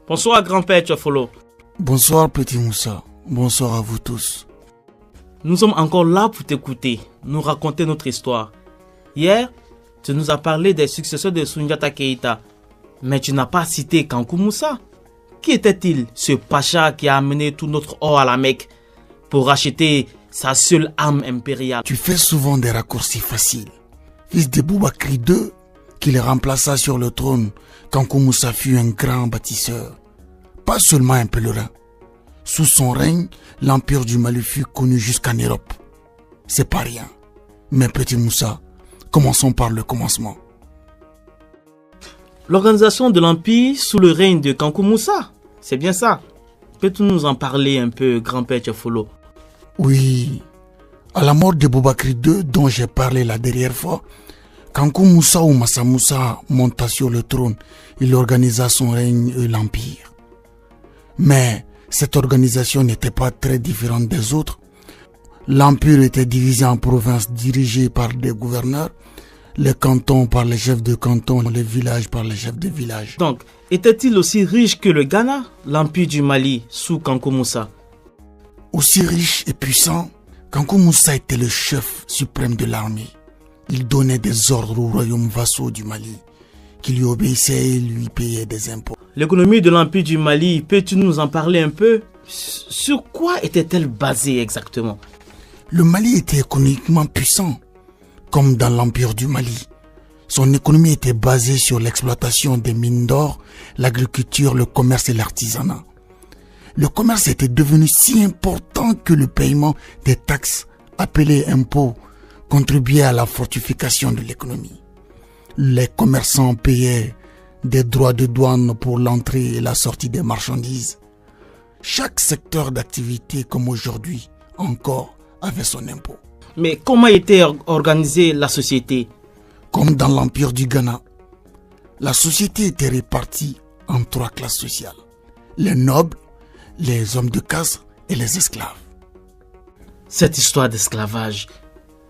Bonsoir grand-père Tchofolo. Bonsoir petit Moussa, bonsoir à vous tous. Nous sommes encore là pour t'écouter, nous raconter notre histoire. Hier, tu nous as parlé des successeurs de Soundiata Keïta, mais tu n'as pas cité Kankou Moussa. Qui était-il, ce pacha qui a amené tout notre or à la Mecque pour racheter sa seule âme impériale? Tu fais souvent des raccourcis faciles. Fils de Boubakri II, qui le remplaça sur le trône, Kankou Moussa fut un grand bâtisseur, pas seulement un pèlerin. Sous son règne, l'empire du Mali fut connu jusqu'en Europe. C'est pas rien. Mais petit Moussa, commençons par le commencement. L'organisation de l'empire sous le règne de Kankou Moussa, c'est bien ça. Peux-tu nous en parler un peu, grand-père Tchofolo? Oui. À la mort de Boubakri II, dont j'ai parlé la dernière fois, Kankou Moussa ou Massa Moussa monta sur le trône. Il organisa son règne et l'empire. Mais cette organisation n'était pas très différente des autres. L'empire était divisé en provinces dirigées par des gouverneurs, les cantons par les chefs de canton, les villages par les chefs de village. Donc, était-il aussi riche que le Ghana, l'empire du Mali, sous Kankou Moussa? Aussi riche et puissant, Kankou Moussa était le chef suprême de l'armée. Il donnait des ordres aux royaumes vassaux du Mali, qui lui obéissaient et lui payaient des impôts. L'économie de l'empire du Mali, peux-tu nous en parler un peu? Sur quoi était-elle basée exactement? Le Mali était économiquement puissant, comme dans l'empire du Mali. Son économie était basée sur l'exploitation des mines d'or, l'agriculture, le commerce et l'artisanat. Le commerce était devenu si important que le paiement des taxes, appelées impôts, contribuait à la fortification de l'économie. Les commerçants payaient des droits de douane pour l'entrée et la sortie des marchandises. Chaque secteur d'activité, comme aujourd'hui encore, avait son impôt. Mais comment était organisée la société? Comme dans l'empire du Ghana, la société était répartie en 3 classes sociales. Les nobles, les hommes de caste et les esclaves. Cette histoire d'esclavage,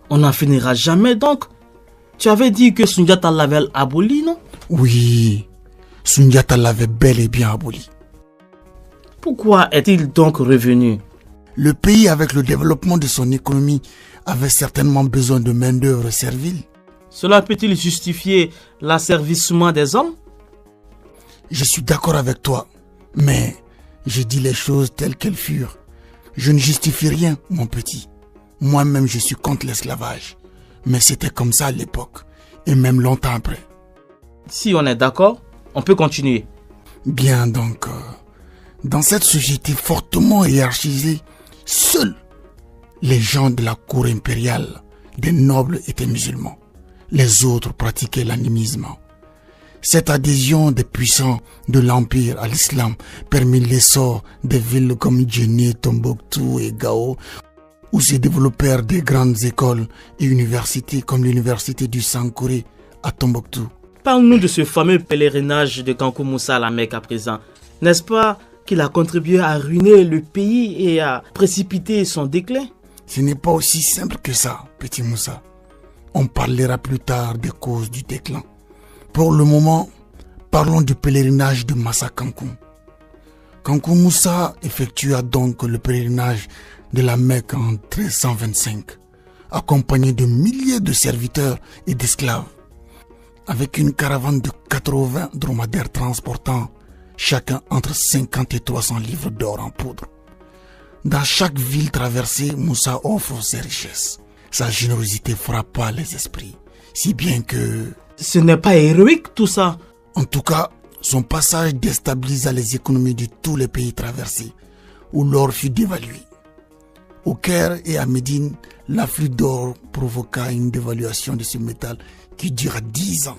on n'en finira jamais donc. Tu avais dit que Soundiata l'avait aboli, non? Oui, Soundiata l'avait bel et bien aboli. Pourquoi est-il donc revenu? Le pays, avec le développement de son économie, avait certainement besoin de main-d'œuvre servile. Cela peut-il justifier l'asservissement des hommes? Je suis d'accord avec toi, mais je dis les choses telles qu'elles furent. Je ne justifie rien, mon petit. Moi-même, je suis contre l'esclavage. Mais c'était comme ça à l'époque, et même longtemps après. Si on est d'accord, on peut continuer. Bien donc, dans cette société fortement hiérarchisée, seuls les gens de la cour impériale, des nobles, étaient musulmans. Les autres pratiquaient l'animisme. Cette adhésion des puissants de l'Empire à l'islam permit l'essor des villes comme Djenné, Tombouctou et Gao, où se développèrent des grandes écoles et universités comme l'université du Sankouré à Tombouctou. Parle-nous de ce fameux pèlerinage de Kankou Moussa à la Mecque à présent. N'est-ce pas qu'il a contribué à ruiner le pays et à précipiter son déclin? Ce n'est pas aussi simple que ça, petit Moussa. On parlera plus tard des causes du déclin. Pour le moment, parlons du pèlerinage de Massa Kankou. Kankou Moussa effectua donc le pèlerinage de la Mecque en 1325, accompagné de milliers de serviteurs et d'esclaves, avec une caravane de 80 dromadaires transportant chacun entre 50 et 300 livres d'or en poudre. Dans chaque ville traversée, Moussa offre ses richesses. Sa générosité frappa les esprits, si bien que... Ce n'est pas héroïque tout ça. En tout cas, son passage déstabilisa les économies de tous les pays traversés, où l'or fut dévalué. Au Caire et à Médine, l'afflux d'or provoqua une dévaluation de ce métal qui dura 10 ans,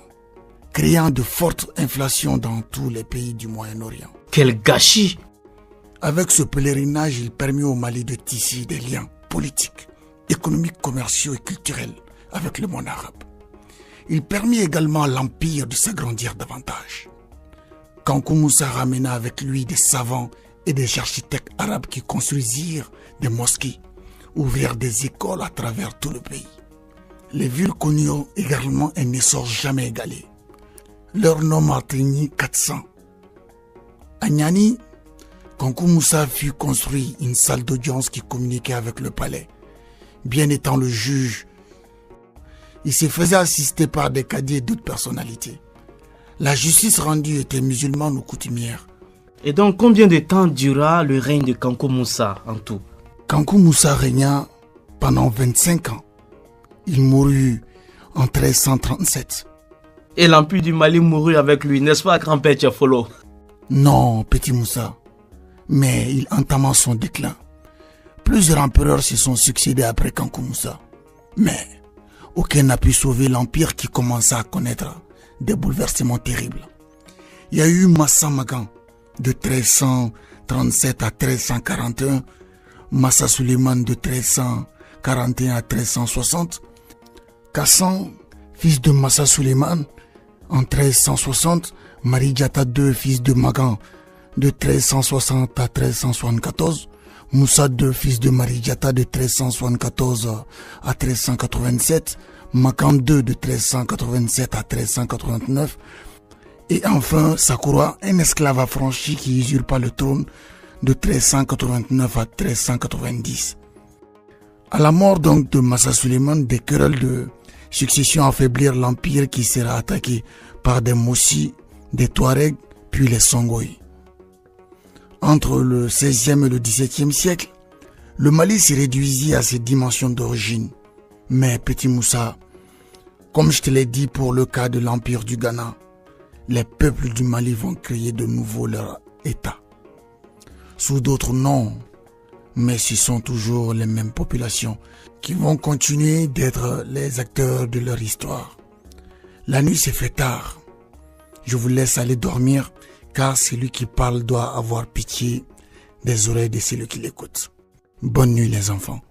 créant de fortes inflations dans tous les pays du Moyen-Orient. Quel gâchis! Avec ce pèlerinage, il permit au Mali de tisser des liens politiques, économiques, commerciaux et culturels avec le monde arabe. Il permit également à l'empire de s'agrandir davantage. Kankou Moussa ramena avec lui des savants et des architectes arabes qui construisirent des mosquées, ouvrirent des écoles à travers tout le pays. Les villes connurent également un essor jamais égalé. Leur nombre atteignit 400. À Niani, Kankou Moussa fut construit une salle d'audience qui communiquait avec le palais. Bien étant le juge, il se faisait assister par des cadis et d'autres personnalités. La justice rendue était musulmane ou coutumière. Et donc, combien de temps dura le règne de Kankou Moussa en tout? Kankou Moussa régna pendant 25 ans. Il mourut en 1337. Et l'Empire du Mali mourut avec lui, n'est-ce pas, grand-père Tchefolo? Non, petit Moussa, mais il entama son déclin. Plusieurs empereurs se sont succédés après Kankou Moussa. Mais aucun n'a pu sauver l'empire qui commença à connaître des bouleversements terribles. Il y a eu Massa Magan de 1337 à 1341, Massa Suleiman de 1341 à 1360, Kassan, fils de Massa Suleiman, en 1360, Marijata II, fils de Magan, de 1360 à 1374, Moussa II, fils de Marijata, de 1374 à 1387, Magan II, de 1387 à 1389, et enfin Sakura, un esclave affranchi qui usurpa le trône de 1389 à 1390. À la mort donc de Massa Suleiman, des querelles de succession affaiblirent l'empire qui sera attaqué par des Mossi, des Touaregs, puis les Songhai. Entre le XVIe et le XVIIe siècle, le Mali se réduisit à ses dimensions d'origine. Mais petit Moussa, comme je te l'ai dit pour le cas de l'empire du Ghana, les peuples du Mali vont créer de nouveau leur État. Sous d'autres noms, mais ce sont toujours les mêmes populations qui vont continuer d'être les acteurs de leur histoire. La nuit s'est fait tard. Je vous laisse aller dormir, car celui qui parle doit avoir pitié des oreilles de celui qui l'écoute. Bonne nuit les enfants.